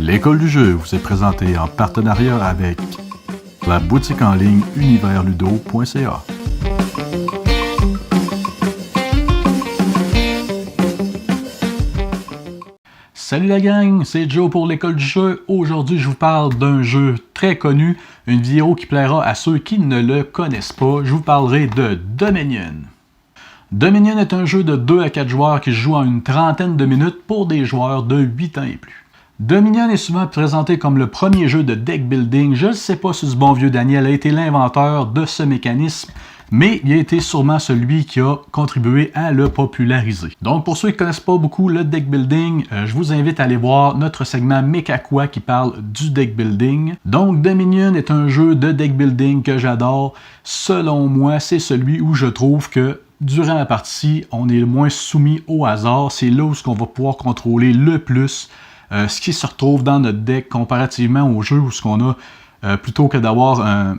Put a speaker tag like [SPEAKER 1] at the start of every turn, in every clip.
[SPEAKER 1] L'école du jeu vous est présentée en partenariat avec la boutique en ligne universludo.ca. Salut la gang, c'est Joe pour l'école du jeu. Aujourd'hui, je vous parle d'un jeu très connu, une vidéo qui plaira à ceux qui ne le connaissent pas. Je vous parlerai de Dominion. Dominion est un jeu de 2 à 4 joueurs qui se joue en une trentaine de minutes pour des joueurs de 8 ans et plus. Dominion est souvent présenté comme le premier jeu de deck building. Je ne sais pas si ce bon vieux Daniel a été l'inventeur de ce mécanisme, mais il a été sûrement celui qui a contribué à le populariser. Donc pour ceux qui ne connaissent pas beaucoup le deck building, je vous invite à aller voir notre segment Mekakwa qui parle du deck building. Donc Dominion est un jeu de deck building que j'adore. Selon moi, c'est celui où je trouve que durant la partie, on est le moins soumis au hasard. C'est là où on va pouvoir contrôler le plus ce qui se retrouve dans notre deck comparativement au jeu où ce qu'on a plutôt que d'avoir un...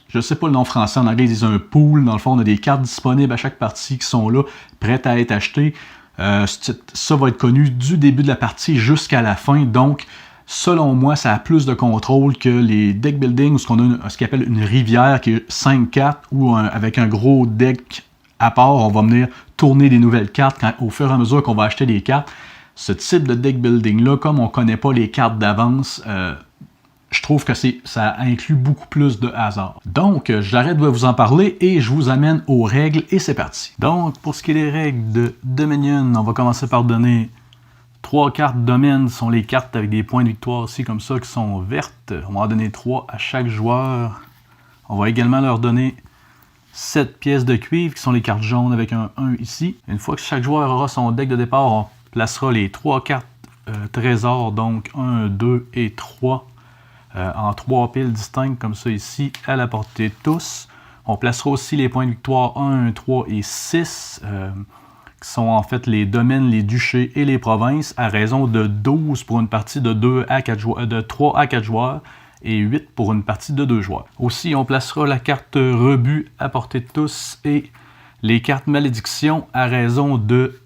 [SPEAKER 1] Je ne sais pas le nom français, en anglais ils disent un pool. Dans le fond, on a des cartes disponibles à chaque partie qui sont là, prêtes à être achetées. Ça va être connu du début de la partie jusqu'à la fin. Donc, selon moi, ça a plus de contrôle que les deck building où on a ce qu'on appelle une rivière qui est 5 cartes ou avec un gros deck à part, on va venir tourner des nouvelles cartes au fur et à mesure qu'on va acheter des cartes. Ce type de deck building-là, comme on ne connaît pas les cartes d'avance, je trouve que ça inclut beaucoup plus de hasard. Donc, j'arrête de vous en parler et je vous amène aux règles et c'est parti. Donc, pour ce qui est des règles de Dominion, on va commencer par donner 3 cartes domaine. Ce sont les cartes avec des points de victoire aussi, comme ça, qui sont vertes. On va en donner 3 à chaque joueur. On va également leur donner 7 pièces de cuivre, qui sont les cartes jaunes avec un 1 ici. Une fois que chaque joueur aura son deck de départ, on placera les 3 cartes trésors, donc 1, 2 et 3, en 3 piles distinctes, comme ça ici, à la portée de tous. On placera aussi les points de victoire 1, 3 et 6, qui sont en fait les domaines, les duchés et les provinces, à raison de 12 pour une partie de 3 à 4 joueurs, et 8 pour une partie de 2 joueurs. Aussi, on placera la carte rebut à portée de tous et les cartes malédiction à raison de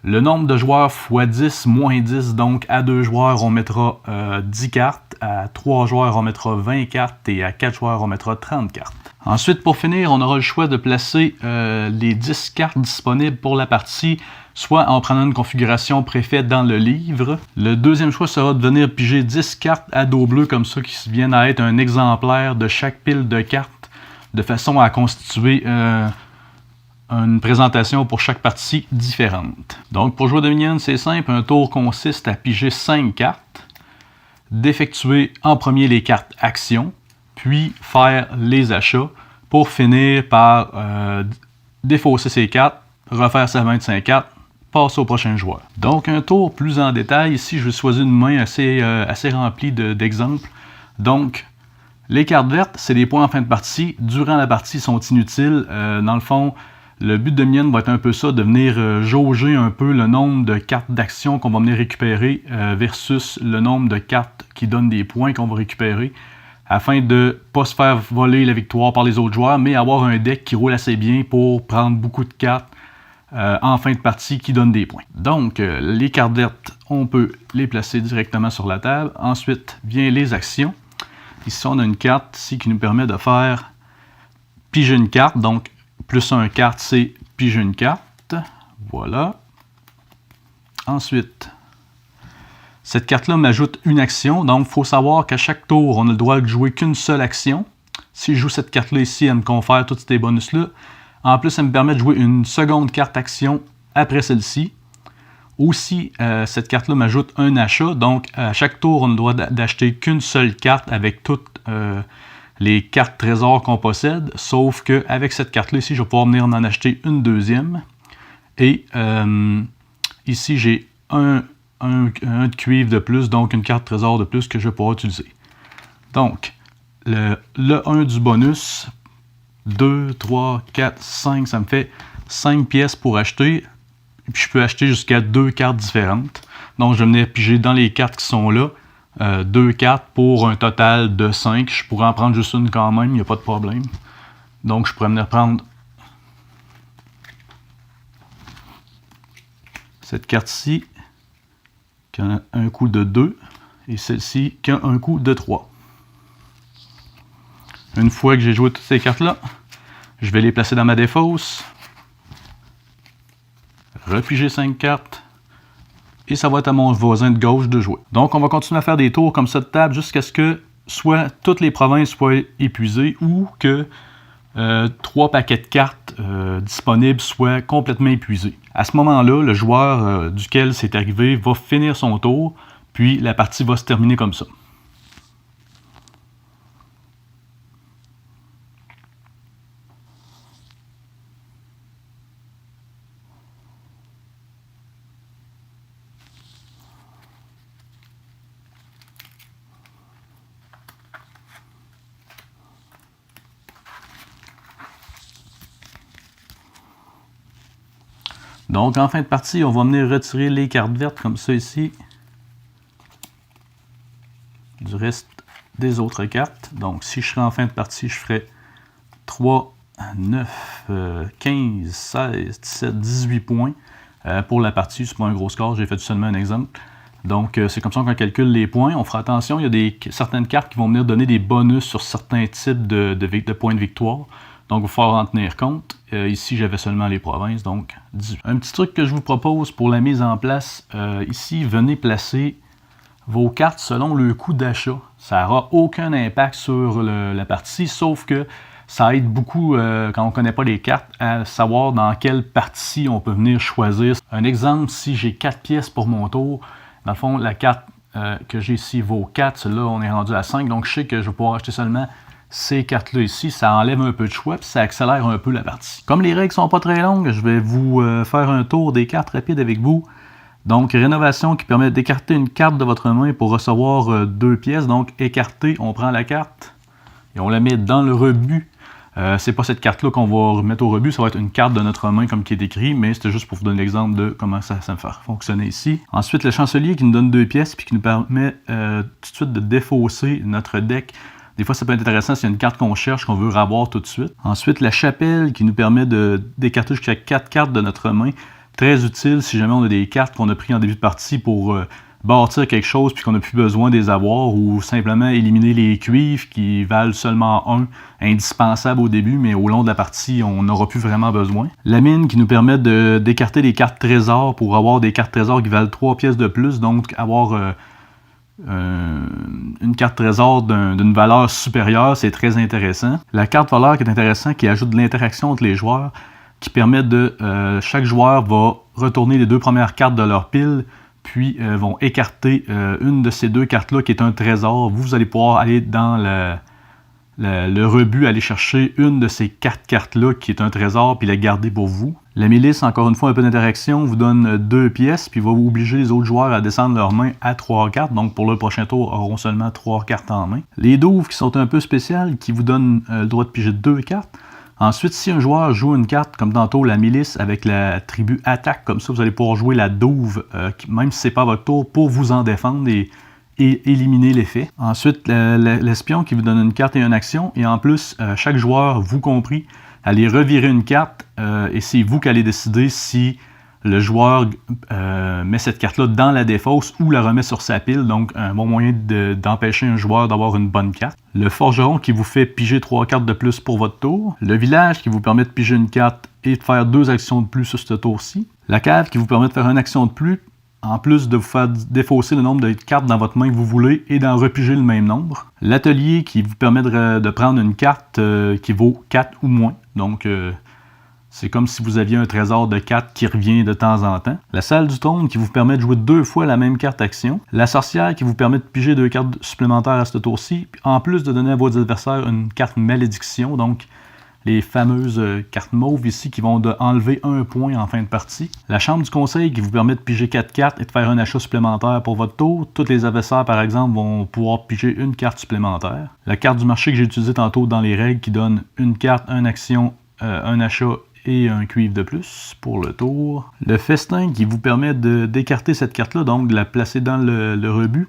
[SPEAKER 1] le nombre de joueurs x 10 moins 10. Donc à 2 joueurs, on mettra 10 cartes, à 3 joueurs, on mettra 20 cartes et à 4 joueurs, on mettra 30 cartes. Ensuite, pour finir, on aura le choix de placer les 10 cartes disponibles pour la partie, soit en prenant une configuration préfaite dans le livre. Le deuxième choix sera de venir piger 10 cartes à dos bleu comme ça qui viennent à être un exemplaire de chaque pile de cartes de façon à constituer une présentation pour chaque partie différente. Donc pour jouer Dominion, c'est simple, un tour consiste à piger 5 cartes, d'effectuer en premier les cartes actions, puis faire les achats pour finir par défausser ses cartes, refaire sa 25 cartes, passer au prochain joueur. Donc un tour plus en détail, ici je vais choisir une main assez remplie d'exemples. Donc les cartes vertes, c'est des points en fin de partie. Durant la partie, ils sont inutiles. Dans le fond, le but de Dominion va être un peu ça, de venir jauger un peu le nombre de cartes d'action qu'on va venir récupérer versus le nombre de cartes qui donnent des points qu'on va récupérer, afin de ne pas se faire voler la victoire par les autres joueurs, mais avoir un deck qui roule assez bien pour prendre beaucoup de cartes en fin de partie qui donnent des points. Donc, les cartes vertes, on peut les placer directement sur la table. Ensuite, vient les actions. Ici, on a une carte ici qui nous permet de faire piger une carte. Donc, plus 1 carte, c'est piger une carte. Voilà. Ensuite, cette carte-là m'ajoute une action. Donc, il faut savoir qu'à chaque tour, on a le droit de jouer qu'une seule action. Si je joue cette carte-là ici, elle me confère tous ces bonus-là. En plus, ça me permet de jouer une seconde carte action après celle-ci. Aussi, cette carte-là m'ajoute un achat. Donc, à chaque tour, on a le droit d'acheter qu'une seule carte avec toutes les cartes trésors qu'on possède. Sauf qu'avec cette carte-là ici, je vais pouvoir venir en acheter une deuxième. Et ici, j'ai un de cuivre de plus, donc une carte trésor de plus que je vais pouvoir utiliser. Donc, le 1 du bonus, 2, 3, 4, 5, ça me fait 5 pièces pour acheter. Et puis je peux acheter jusqu'à 2 cartes différentes. Donc je vais venir piger dans les cartes qui sont là, 2 cartes pour un total de 5. Je pourrais en prendre juste une quand même, il n'y a pas de problème. Donc je pourrais venir prendre cette carte-ci, qui a un coût de 2 et celle-ci qui a un coût de 3. Une fois que j'ai joué toutes ces cartes-là, je vais les placer dans ma défausse, repiger 5 cartes, et ça va être à mon voisin de gauche de jouer. Donc on va continuer à faire des tours comme ça de table jusqu'à ce que soit toutes les provinces soient épuisées ou que 3 paquets de cartes disponibles soient complètement épuisés. À ce moment-là, le joueur duquel c'est arrivé va finir son tour, puis la partie va se terminer comme ça. Donc, en fin de partie, on va venir retirer les cartes vertes comme ça ici. Du reste des autres cartes. Donc, si je serais en fin de partie, je ferais 3, 9, 15, 16, 17, 18 points pour la partie. C'est pas un gros score, j'ai fait seulement un exemple. Donc, c'est comme ça qu'on calcule les points. On fera attention, il y a certaines cartes qui vont venir donner des bonus sur certains types de points de victoire. Donc, il va falloir en tenir compte. Ici, j'avais seulement les provinces, donc 18. Un petit truc que je vous propose pour la mise en place, ici, venez placer vos cartes selon le coût d'achat. Ça n'aura aucun impact sur la partie, sauf que ça aide beaucoup, quand on ne connaît pas les cartes, à savoir dans quelle partie on peut venir choisir. Un exemple, si j'ai 4 pièces pour mon tour, dans le fond, la carte que j'ai ici vaut 4, celle-là, on est rendu à 5, donc je sais que je vais pouvoir acheter seulement ces cartes-là ici, ça enlève un peu de choix, puis ça accélère un peu la partie. Comme les règles sont pas très longues, je vais vous faire un tour des cartes rapides avec vous. Donc, rénovation qui permet d'écarter une carte de votre main pour recevoir 2 pièces. Donc, écarter, on prend la carte et on la met dans le rebut. C'est pas cette carte-là qu'on va remettre au rebut, ça va être une carte de notre main comme qui est écrit, mais c'était juste pour vous donner l'exemple de comment ça va faire fonctionner ici. Ensuite, le chancelier qui nous donne 2 pièces puis qui nous permet tout de suite de défausser notre deck. Des fois, ça peut être intéressant s'il y a une carte qu'on cherche, qu'on veut ravoir tout de suite. Ensuite, la chapelle qui nous permet d'écarter jusqu'à 4 cartes de notre main. Très utile si jamais on a des cartes qu'on a prises en début de partie pour bâtir quelque chose puis qu'on n'a plus besoin de les avoir ou simplement éliminer les cuivres qui valent seulement 1, indispensable au début, mais au long de la partie, on n'aura plus vraiment besoin. La mine qui nous permet d'écarter des cartes trésors pour avoir des cartes trésors qui valent 3 pièces de plus, donc avoir une carte trésor d'une valeur supérieure, c'est très intéressant. La carte valeur qui est intéressante, qui ajoute de l'interaction entre les joueurs, qui permet de... chaque joueur va retourner les 2 premières cartes de leur pile, puis vont écarter une de ces 2 cartes-là qui est un trésor. Vous allez pouvoir aller dans le rebut, aller chercher une de ces 4 cartes-là qui est un trésor, puis la garder pour vous. La milice, encore une fois, un peu d'interaction, vous donne 2 pièces, puis va obliger les autres joueurs à descendre leur main à 3 cartes. Donc, pour le prochain tour, auront seulement 3 cartes en main. Les douves qui sont un peu spéciales, qui vous donnent le droit de piger 2 cartes. Ensuite, si un joueur joue une carte, comme tantôt la milice, avec la tribu attaque, comme ça, vous allez pouvoir jouer la douve, même si ce n'est pas votre tour, pour vous en défendre et éliminer l'effet. Ensuite, l'espion qui vous donne une carte et une action. Et en plus, chaque joueur, vous compris, allez revirer une carte et c'est vous qui allez décider si le joueur met cette carte-là dans la défausse ou la remet sur sa pile. Donc, un bon moyen d'empêcher un joueur d'avoir une bonne carte. Le forgeron qui vous fait piger 3 cartes de plus pour votre tour. Le village qui vous permet de piger une carte et de faire 2 actions de plus sur ce tour-ci. La cave qui vous permet de faire une action de plus, en plus de vous faire défausser le nombre de cartes dans votre main que vous voulez et d'en repiger le même nombre. L'atelier qui vous permet de prendre une carte qui vaut 4 ou moins. Donc, c'est comme si vous aviez un trésor de 4 qui revient de temps en temps. La salle du trône qui vous permet de jouer 2 fois la même carte action. La sorcière qui vous permet de piger 2 cartes supplémentaires à ce tour-ci. En plus de donner à vos adversaires une carte malédiction. Donc, les fameuses cartes mauves ici qui vont enlever 1 point en fin de partie. La chambre du conseil qui vous permet de piger 4 cartes et de faire un achat supplémentaire pour votre tour. Tous les adversaires, par exemple, vont pouvoir piger une carte supplémentaire. La carte du marché que j'ai utilisée tantôt dans les règles qui donne une carte, une action, un achat et un cuivre de plus pour le tour. Le festin qui vous permet d'écarter cette carte-là, donc de la placer dans le rebut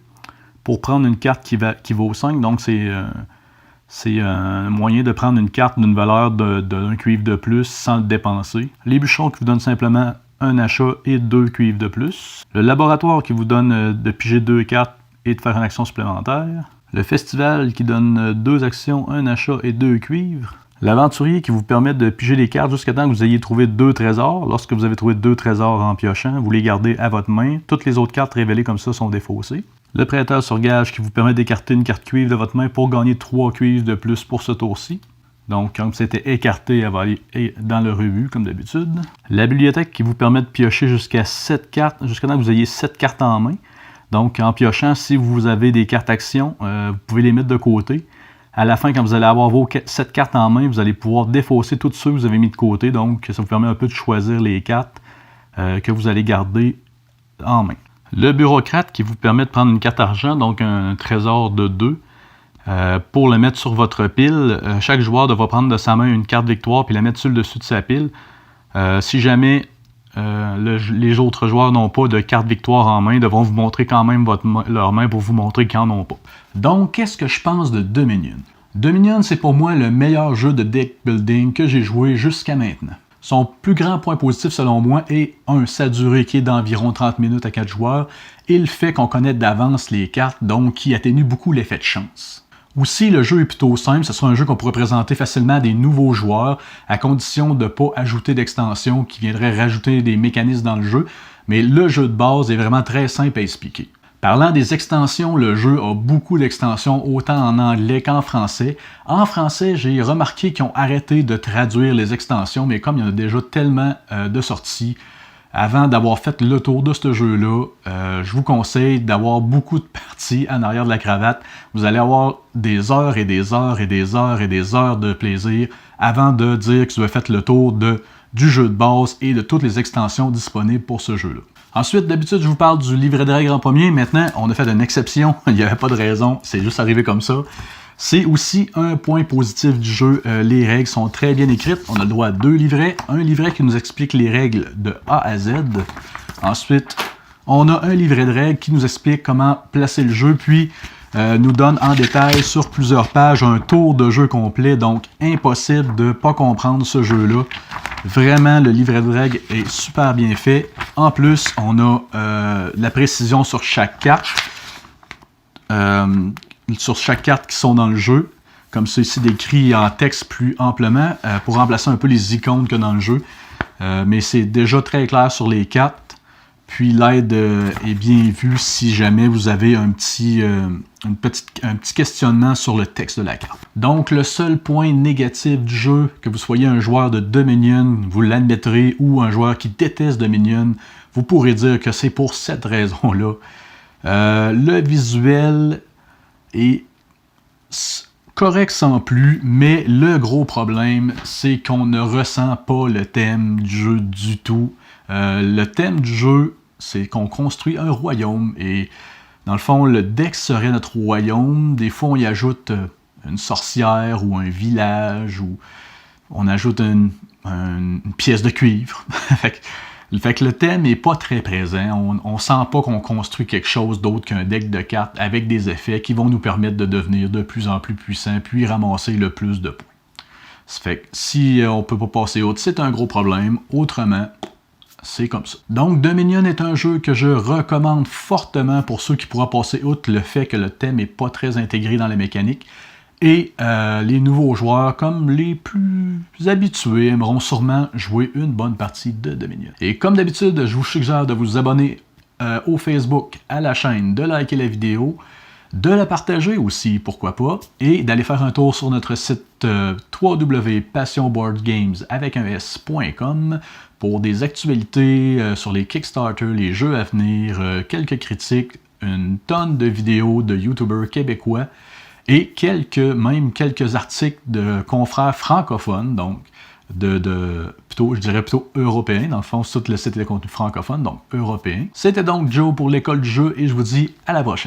[SPEAKER 1] pour prendre une carte qui vaut 5. Donc c'est un moyen de prendre une carte d'une valeur d'un cuivre de plus sans le dépenser. Les bûcherons qui vous donnent simplement un achat et 2 cuivres de plus. Le laboratoire qui vous donne de piger 2 cartes et de faire une action supplémentaire. Le festival qui donne 2 actions, un achat et 2 cuivres. L'aventurier qui vous permet de piger les cartes jusqu'à temps que vous ayez trouvé 2 trésors. Lorsque vous avez trouvé 2 trésors en piochant, vous les gardez à votre main. Toutes les autres cartes révélées comme ça sont défaussées. Le prêteur sur gage qui vous permet d'écarter une carte cuivre de votre main pour gagner 3 cuivres de plus pour ce tour-ci. Donc, quand c'était écarté, elle va aller dans le rebut, comme d'habitude. La bibliothèque qui vous permet de piocher jusqu'à 7 cartes, jusqu'à temps que vous ayez 7 cartes en main. Donc, en piochant, si vous avez des cartes actions, vous pouvez les mettre de côté. À la fin, quand vous allez avoir vos 7 cartes en main, vous allez pouvoir défausser tous ceux que vous avez mis de côté. Donc, ça vous permet un peu de choisir les cartes que vous allez garder en main. Le bureaucrate qui vous permet de prendre une carte argent, donc un trésor de 2, pour le mettre sur votre pile. Chaque joueur devra prendre de sa main une carte victoire puis la mettre sur le dessus de sa pile. Si jamais les autres joueurs n'ont pas de carte victoire en main, ils devront vous montrer quand même leur main pour vous montrer qu'ils n'en ont pas. Donc, qu'est-ce que je pense de Dominion? Dominion, c'est pour moi le meilleur jeu de deck building que j'ai joué jusqu'à maintenant. Son plus grand point positif, selon moi, est sa durée qui est d'environ 30 minutes à 4 joueurs et le fait qu'on connaît d'avance les cartes, donc qui atténue beaucoup l'effet de chance. Aussi, le jeu est plutôt simple, ce sera un jeu qu'on pourrait présenter facilement à des nouveaux joueurs, à condition de ne pas ajouter d'extensions qui viendraient rajouter des mécanismes dans le jeu, mais le jeu de base est vraiment très simple à expliquer. Parlant des extensions, le jeu a beaucoup d'extensions, autant en anglais qu'en français. En français, j'ai remarqué qu'ils ont arrêté de traduire les extensions, mais comme il y en a déjà tellement de sorties, avant d'avoir fait le tour de ce jeu-là, je vous conseille d'avoir beaucoup de parties en arrière de la cravate. Vous allez avoir des heures et des heures et des heures et des heures de plaisir avant de dire que vous avez fait le tour du jeu de base et de toutes les extensions disponibles pour ce jeu-là. Ensuite, d'habitude, je vous parle du livret de règles en premier. Maintenant, on a fait une exception. Il n'y avait pas de raison. C'est juste arrivé comme ça. C'est aussi un point positif du jeu. Les règles sont très bien écrites. On a le droit à 2 livrets. Un livret qui nous explique les règles de A à Z. Ensuite, on a un livret de règles qui nous explique comment placer le jeu, puis nous donne en détail sur plusieurs pages un tour de jeu complet. Donc, impossible de ne pas comprendre ce jeu-là. Vraiment, le livret de règles est super bien fait. En plus, on a la précision sur chaque carte. Sur chaque carte qui sont dans le jeu, comme ça ici décrit en texte plus amplement, pour remplacer un peu les icônes qu'il y a dans le jeu. Mais c'est déjà très clair sur les cartes. Puis l'aide est bien vue si jamais vous avez un petit questionnement sur le texte de la carte. Donc le seul point négatif du jeu, que vous soyez un joueur de Dominion, vous l'admettrez, ou un joueur qui déteste Dominion, vous pourrez dire que c'est pour cette raison-là. Le visuel est correct sans plus, mais le gros problème, c'est qu'on ne ressent pas le thème du jeu du tout. Le thème du jeu, c'est qu'on construit un royaume et dans le fond, le deck serait notre royaume. Des fois, on y ajoute une sorcière ou un village ou on ajoute une pièce de cuivre. Fait que le thème n'est pas très présent. On sent pas qu'on construit quelque chose d'autre qu'un deck de cartes avec des effets qui vont nous permettre de devenir de plus en plus puissants puis ramasser le plus de points. Ça fait que si on peut pas passer autre, c'est un gros problème. Autrement, c'est comme ça. Donc, Dominion est un jeu que je recommande fortement pour ceux qui pourront passer outre le fait que le thème n'est pas très intégré dans la mécanique. Et les nouveaux joueurs, comme les plus habitués, aimeront sûrement jouer une bonne partie de Dominion. Et comme d'habitude, je vous suggère de vous abonner au Facebook, à la chaîne, de liker la vidéo, de la partager aussi, pourquoi pas, et d'aller faire un tour sur notre site www.passionboardgames.com pour des actualités sur les Kickstarter, les jeux à venir, quelques critiques, une tonne de vidéos de YouTubers québécois, et quelques articles de confrères francophones, donc je dirais plutôt européens, dans le fond, tout le site est de contenu francophone, donc européen. C'était donc Joe pour l'école du jeu, et je vous dis à la prochaine.